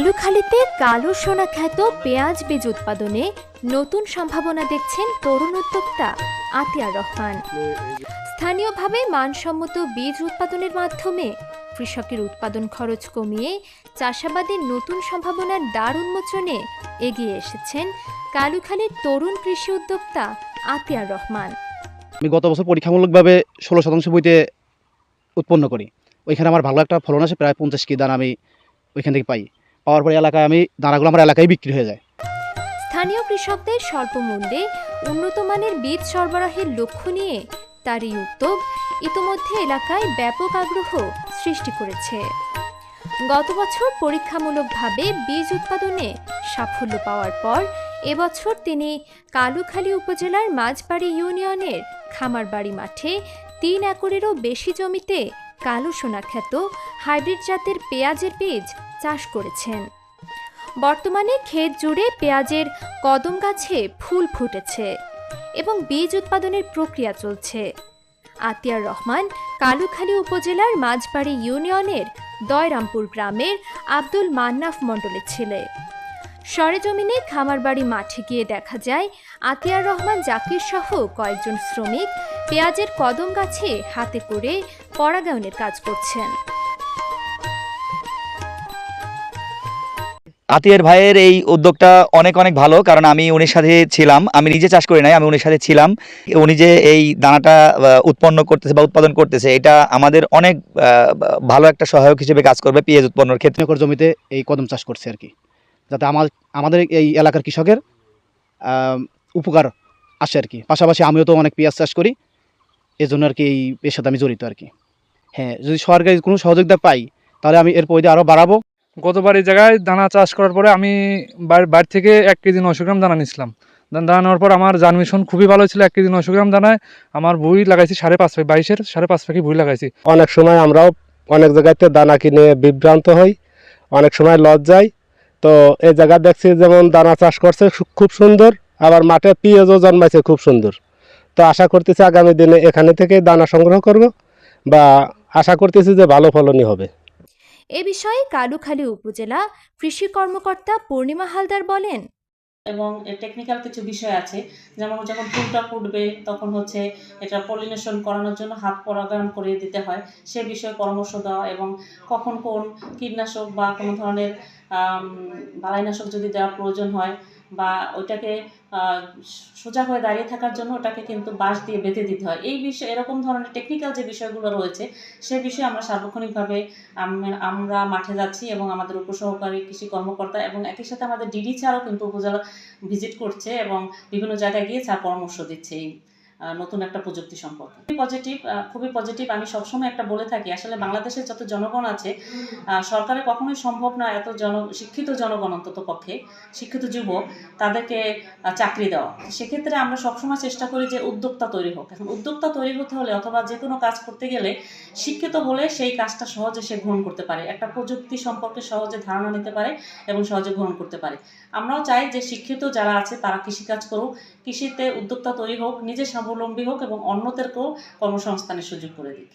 কালুখালীতে কালো সোনা খ্যাত পেঁয়াজ বীজ উৎপাদনে নতুন সম্ভাবনা দেখছেন তরুণ উদ্যোক্তা আতিয়ার রহমান। স্থানীয়ভাবে মানসম্মত বীজ উৎপাদনের মাধ্যমে কৃষকের উৎপাদন খরচ কমিয়ে চাষাবাদের নতুন সম্ভাবনার দ্বার উন্মোচনে এগিয়ে এসেছেন কালুখালীর তরুণ কৃষি উদ্যোক্তা আতিয়ার রহমান। আমি গত বছর পরীক্ষামূলকভাবে 16% বইতে উৎপন্ন করি। ওইখানে আমার ভালো একটা ফলন আসে, প্রায় 50 কেজি দানা আমি ওইখান থেকে পাওয়ার পরে এলাকায় আমি দানাগুলো আমার এলাকায় বিক্রি হয়ে যায়। স্থানীয় কৃষকদের স্বল্প মূল্যে উন্নত মানের বীজ সরবরাহের লক্ষ্য নিয়ে তার এই উদ্যোগ ইতোমধ্যে এলাকায় ব্যাপক আগ্রহ সৃষ্টি করেছে। গত বছর পরীক্ষামূলকভাবে বীজ উৎপাদনে সাফল্য পাওয়ার পর এবছর তিনি কালুখালী উপজেলার মাঝবাড়ি ইউনিয়নের খামারবাড়ি মাঠে 3 একরেরও বেশি জমিতে কালো সোনা খ্যাত হাইব্রিড জাতের পেঁয়াজের বীজ চাষ করেছেন। বর্তমানে ক্ষেত জুড়ে পেঁয়াজের কদম গাছে ফুল ফুটেছে এবং বীজ উৎপাদনের প্রক্রিয়া চলছে। আতিয়ার রহমান কালুখালী উপজেলার মাঝবাড়ি ইউনিয়নের দয়রামপুর গ্রামের আব্দুল মান্নাফ মণ্ডলের ছেলে। সরেজমিনে খামারবাড়ি মাঠে গিয়ে দেখা যায় আতিয়ার রহমান জাকির সহ কয়েকজন শ্রমিক পেঁয়াজের কদম গাছে হাতে করে পরাগায়নের কাজ করছেন। আতিয়ার ভাইয়ের এই উদ্যোগটা অনেক ভালো, কারণ আমি উনির সাথে ছিলাম। আমি নিজে চাষ করি নাই, আমি উনির সাথে ছিলাম। উনি যে এই দানাটা উৎপন্ন করতেছে বা উৎপাদন করতেছে, এটা আমাদের অনেক ভালো একটা সহায়ক হিসেবে কাজ করবে পেঁয়াজ উৎপন্নের ক্ষেত্রে। একর জমিতে এই কদম চাষ করছে আর কি, যাতে আমাদের এই এলাকার কৃষকের উপকার আসে আর কি। পাশাপাশি আমিও তো অনেক পেঁয়াজ চাষ করি, এই জন্য আর কি এই এর সাথে আমি জড়িত আর কি। হ্যাঁ, যদি সরকারি কোনো সহযোগিতা পাই তাহলে আমি এর পরিধি আরও বাড়াবো। গতবার এই জায়গায় দানা চাষ করার পরে আমি বাড়ি থেকে 1 কেজি 900 গ্রাম দানা নিয়েছিলাম। দানা নেওয়ার পর আমার জার্মিনেশন খুবই ভালো ছিল। 1 কেজি 900 গ্রাম দানায় আমার ভুঁই লাগাইছি 5.5 পাখি, 22-এর 5.5 পাখি ভুঁই লাগাইছি। অনেক সময় আমরাও অনেক জায়গাতে দানা কিনে বিভ্রান্ত হই, অনেক সময় লস যায়। তো এই জায়গা দেখছি যেমন দানা চাষ করছে খুব সুন্দর, আবার মাঠে পেঁয়াজও জন্মাইছে খুব সুন্দর। তো আশা করতেছি আগামী দিনে এখানে থেকে দানা সংগ্রহ করব, বা আশা করতেছি যে ভালো ফলনই হবে। এ বিষয়ে কালুখালী উপজেলা কৃষি কর্মকর্তা পূর্ণিমা হালদার বলেন, এবং টেকনিক্যাল কিছু বিষয় আছে, যেমন যখন ফুলটা ফুটবে তখন হচ্ছে এটা পলিনেশন করানোর জন্য হাত পরাগায়ন করিয়ে দিতে হয়, সে বিষয়ে পরামর্শ দেওয়া, এবং কখন কোন কীটনাশক বা কোনো ধরনের বালাইনাশক যদি দেওয়া প্রয়োজন হয়, বা ওইটাকে সোজা হয়ে দাঁড়িয়ে থাকার জন্য ওটাকে কিন্তু বাঁশ দিয়ে বেঁধে দিতে হয়। এই বিষয়ে এরকম ধরনের টেকনিক্যাল যে বিষয়গুলো রয়েছে সে বিষয়ে আমরা সার্বক্ষণিকভাবে আমরা মাঠে যাচ্ছি, এবং আমাদের উপসহকারী কৃষি কর্মকর্তা এবং একই সাথে আমাদের ডিডি ছাড়াও কিন্তু উপজেলা ভিজিট করছে এবং বিভিন্ন জায়গায় গিয়ে তার পরামর্শ দিচ্ছে এই নতুন একটা প্রযুক্তি সম্পর্কে। খুবই পজিটিভ। আমি সবসময় একটা বলে থাকি, আসলে বাংলাদেশের যত জনগণ আছে সরকারের কখনোই সম্ভব না এত শিক্ষিত জনগণ, অন্তত পক্ষে শিক্ষিত যুবক, তাদেরকে চাকরি দেওয়া। সেক্ষেত্রে আমরা সবসময় চেষ্টা করি যে উদ্যোক্তা তৈরি হোক। এখন উদ্যোক্তা তৈরি হতে হলে অথবা যে কোনো কাজ করতে গেলে শিক্ষিত হলে সেই কাজটা সহজে সে গ্রহণ করতে পারে, একটা প্রযুক্তি সম্পর্কে সহজে ধারণা নিতে পারে এবং সহজে গ্রহণ করতে পারে। আমরাও চাই যে শিক্ষিত যারা আছে তারা কৃষিকাজ করুক, কৃষিতে উদ্যোক্তা তৈরি হোক, নিজে স্বাবলম্বী হোক এবং অন্যদেরকেও কর্মসংস্থানের সুযোগ করে দিক।